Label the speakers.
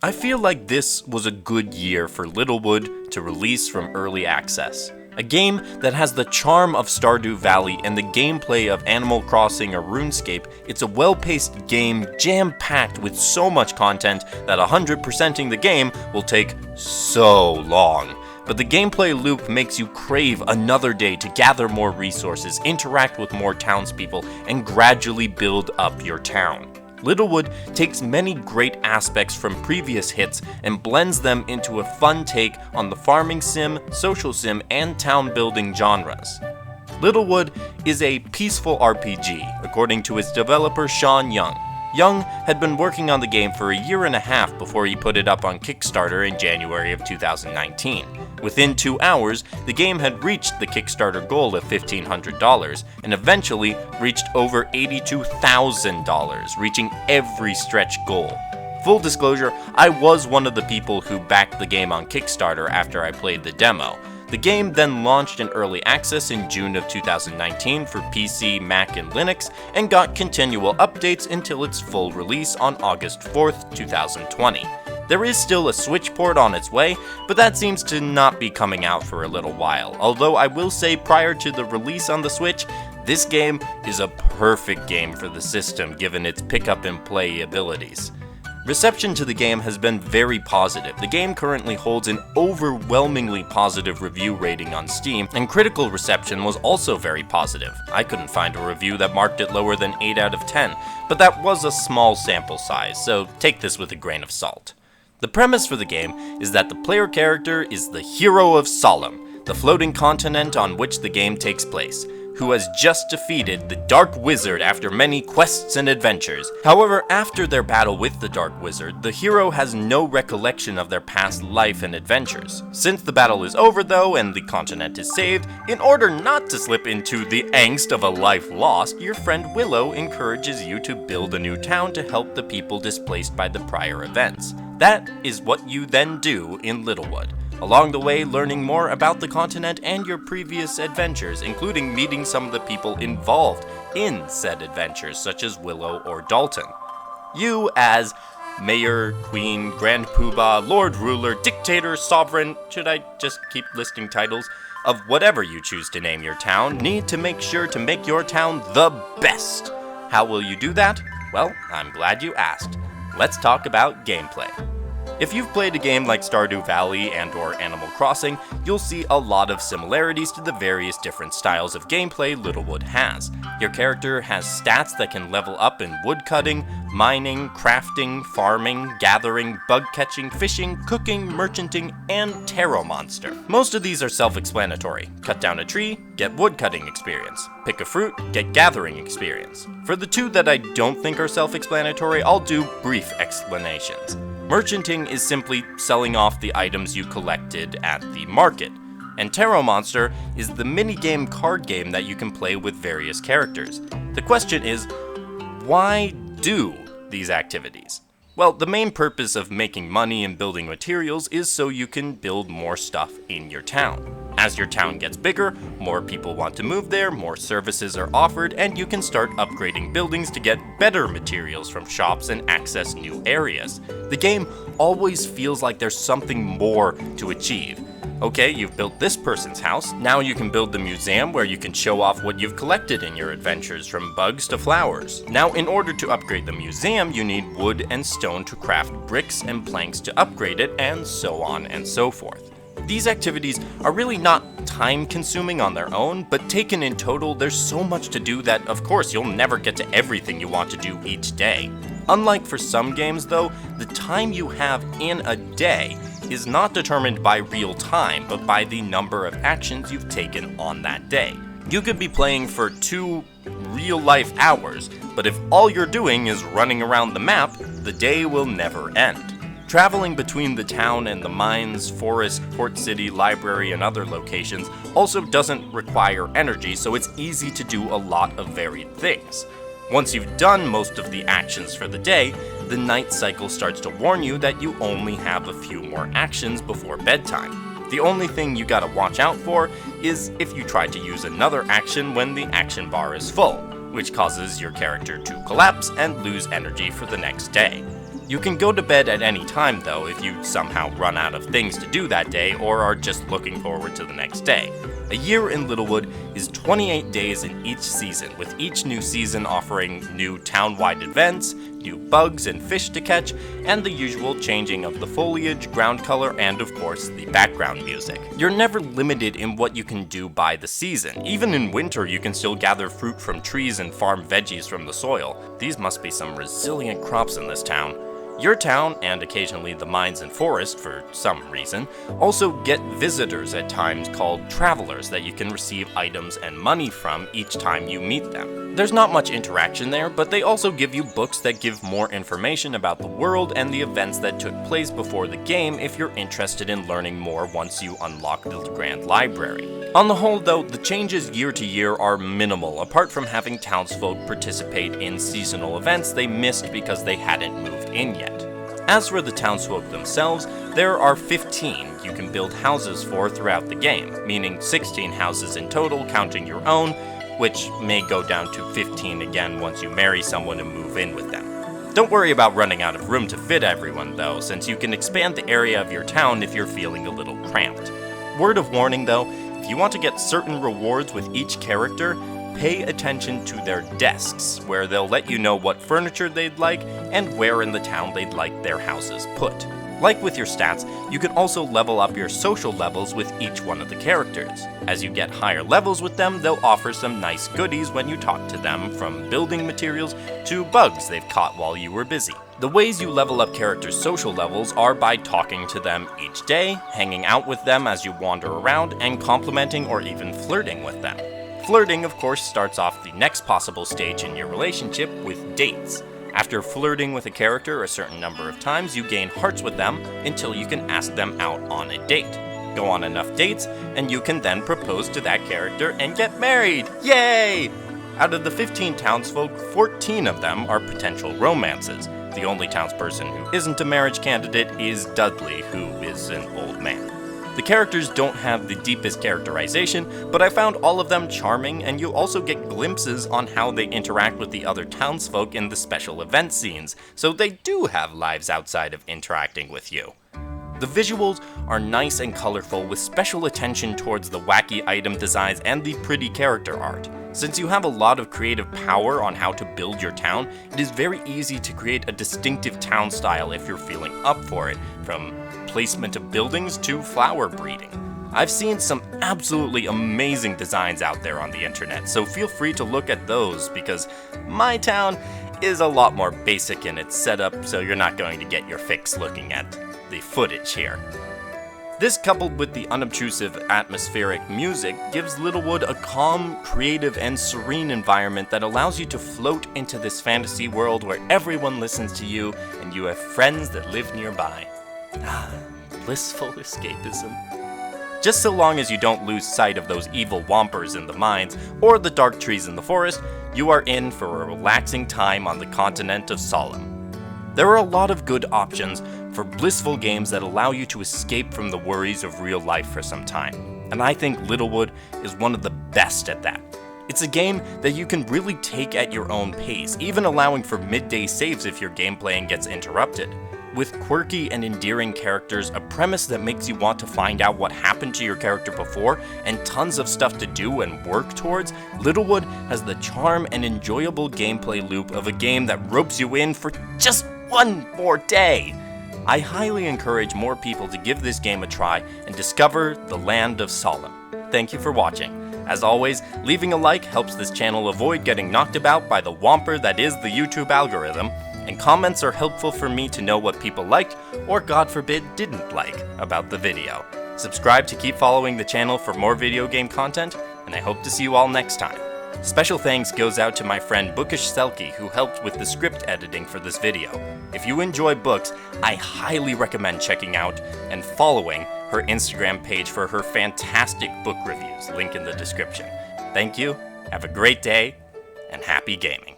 Speaker 1: I feel like this was a good year for Littlewood to release from early access. A game that has the charm of Stardew Valley and the gameplay of Animal Crossing or RuneScape. It's a well-paced game jam-packed with so much content that 100%ing the game will take so long. But the gameplay loop makes you crave another day to gather more resources, interact with more townspeople, and gradually build up your town. Littlewood takes many great aspects from previous hits and blends them into a fun take on the farming sim, social sim, and town building genres. Littlewood is a peaceful RPG, according to its developer Sean Young. Young had been working on the game for a year and a half before he put it up on Kickstarter in January of 2019. Within 2 hours, the game had reached the Kickstarter goal of $1,500 and eventually reached over $82,000, reaching every stretch goal. Full disclosure, I was one of the people who backed the game on Kickstarter after I played the demo. The game then launched in early access in June of 2019 for PC, Mac, and Linux, and got continual updates until its full release on August 4th, 2020. There is still a Switch port on its way, but that seems to not be coming out for a little while, although I will say prior to the release on the Switch, this game is a perfect game for the system given its pick-up and play abilities. Reception to the game has been very positive. The game currently holds an overwhelmingly positive review rating on Steam, and critical reception was also very positive. I couldn't find a review that marked it lower than 8 out of 10, but that was a small sample size, so take this with a grain of salt. The premise for the game is that the player character is the hero of Solemn, the floating continent on which the game takes place, who has just defeated the Dark Wizard after many quests and adventures. However, after their battle with the Dark Wizard, the hero has no recollection of their past life and adventures. Since the battle is over though, and the continent is saved, in order not to slip into the angst of a life lost, your friend Willow encourages you to build a new town to help the people displaced by the prior events. That is what you then do in Littlewood. Along the way, learning more about the continent and your previous adventures, including meeting some of the people involved in said adventures, such as Willow or Dalton. You as Mayor, Queen, Grand Poobah, Lord Ruler, Dictator, Sovereign, should I just keep listing titles, of whatever you choose to name your town, need to make sure to make your town the best. How will you do that? Well, I'm glad you asked. Let's talk about gameplay. If you've played a game like Stardew Valley and/or Animal Crossing, you'll see a lot of similarities to the various different styles of gameplay Littlewood has. Your character has stats that can level up in woodcutting, mining, crafting, farming, gathering, bug catching, fishing, cooking, merchanting, and Tarot Monster. Most of these are self-explanatory. Cut down a tree, get woodcutting experience. Pick a fruit, get gathering experience. For the two that I don't think are self-explanatory, I'll do brief explanations. Merchanting is simply selling off the items you collected at the market, and Tarot Monster is the minigame card game that you can play with various characters. The question is, why do these activities? Well, the main purpose of making money and building materials is so you can build more stuff in your town. As your town gets bigger, more people want to move there, more services are offered, and you can start upgrading buildings to get better materials from shops and access new areas. The game always feels like there's something more to achieve. Okay, you've built this person's house, now you can build the museum where you can show off what you've collected in your adventures from bugs to flowers. Now, in order to upgrade the museum, you need wood and stone to craft bricks and planks to upgrade it, and so on and so forth. These activities are really not time-consuming on their own, but taken in total, there's so much to do that, of course, you'll never get to everything you want to do each day. Unlike for some games, though, the time you have in a day is not determined by real time, but by the number of actions you've taken on that day. You could be playing for 2 real-life hours, but if all you're doing is running around the map, the day will never end. Traveling between the town and the mines, forest, port city, library, and other locations also doesn't require energy, so it's easy to do a lot of varied things. Once you've done most of the actions for the day, the night cycle starts to warn you that you only have a few more actions before bedtime. The only thing you gotta watch out for is if you try to use another action when the action bar is full, which causes your character to collapse and lose energy for the next day. You can go to bed at any time though if you somehow run out of things to do that day or are just looking forward to the next day. A year in Littlewood is 28 days in each season, with each new season offering new town-wide events, new bugs and fish to catch, and the usual changing of the foliage, ground color, and of course, the background music. You're never limited in what you can do by the season. Even in winter, you can still gather fruit from trees and farm veggies from the soil. These must be some resilient crops in this town. Your town, and occasionally the mines and forest for some reason, also get visitors at times called travelers that you can receive items and money from each time you meet them. There's not much interaction there, but they also give you books that give more information about the world and the events that took place before the game if you're interested in learning more once you unlock the Grand Library. On the whole though, the changes year to year are minimal, apart from having townsfolk participate in seasonal events they missed because they hadn't moved in yet. As for the townsfolk themselves, there are 15 you can build houses for throughout the game, meaning 16 houses in total counting your own, which may go down to 15 again once you marry someone and move in with them. Don't worry about running out of room to fit everyone though, since you can expand the area of your town if you're feeling a little cramped. Word of warning though, if you want to get certain rewards with each character, pay attention to their desks, where they'll let you know what furniture they'd like and where in the town they'd like their houses put. Like with your stats, you can also level up your social levels with each one of the characters. As you get higher levels with them, they'll offer some nice goodies when you talk to them, from building materials to bugs they've caught while you were busy. The ways you level up characters' social levels are by talking to them each day, hanging out with them as you wander around, and complimenting or even flirting with them. Flirting, of course, starts off the next possible stage in your relationship with dates. After flirting with a character a certain number of times, you gain hearts with them until you can ask them out on a date. Go on enough dates, and you can then propose to that character and get married! Yay! Out of the 15 townsfolk, 14 of them are potential romances. The only townsperson who isn't a marriage candidate is Dudley, who is an old man. The characters don't have the deepest characterization, but I found all of them charming, and you also get glimpses on how they interact with the other townsfolk in the special event scenes, so they do have lives outside of interacting with you. The visuals are nice and colorful, with special attention towards the wacky item designs and the pretty character art. Since you have a lot of creative power on how to build your town, it is very easy to create a distinctive town style if you're feeling up for it, from placement of buildings to flower breeding. I've seen some absolutely amazing designs out there on the internet, so feel free to look at those, because my town is a lot more basic in its setup, so you're not going to get your fix looking at the footage here. This, coupled with the unobtrusive atmospheric music, gives Littlewood a calm, creative, and serene environment that allows you to float into this fantasy world where everyone listens to you and you have friends that live nearby. Blissful escapism. Just so long as you don't lose sight of those evil wompers in the mines or the dark trees in the forest, you are in for a relaxing time on the continent of Solemn. There are a lot of good options for blissful games that allow you to escape from the worries of real life for some time, and I think Littlewood is one of the best at that. It's a game that you can really take at your own pace, even allowing for midday saves if your gameplay gets interrupted. With quirky and endearing characters, a premise that makes you want to find out what happened to your character before, and tons of stuff to do and work towards, Littlewood has the charm and enjoyable gameplay loop of a game that ropes you in for just one more day. I highly encourage more people to give this game a try and discover the land of Solemn. Thank you for watching. As always, leaving a like helps this channel avoid getting knocked about by the whomper that is the YouTube algorithm, and comments are helpful for me to know what people liked, or God forbid didn't like, about the video. Subscribe to keep following the channel for more video game content, and I hope to see you all next time. Special thanks goes out to my friend Bookish Selkie, who helped with the script editing for this video. If you enjoy books, I highly recommend checking out and following her Instagram page for her fantastic book reviews, link in the description. Thank you, have a great day, and happy gaming.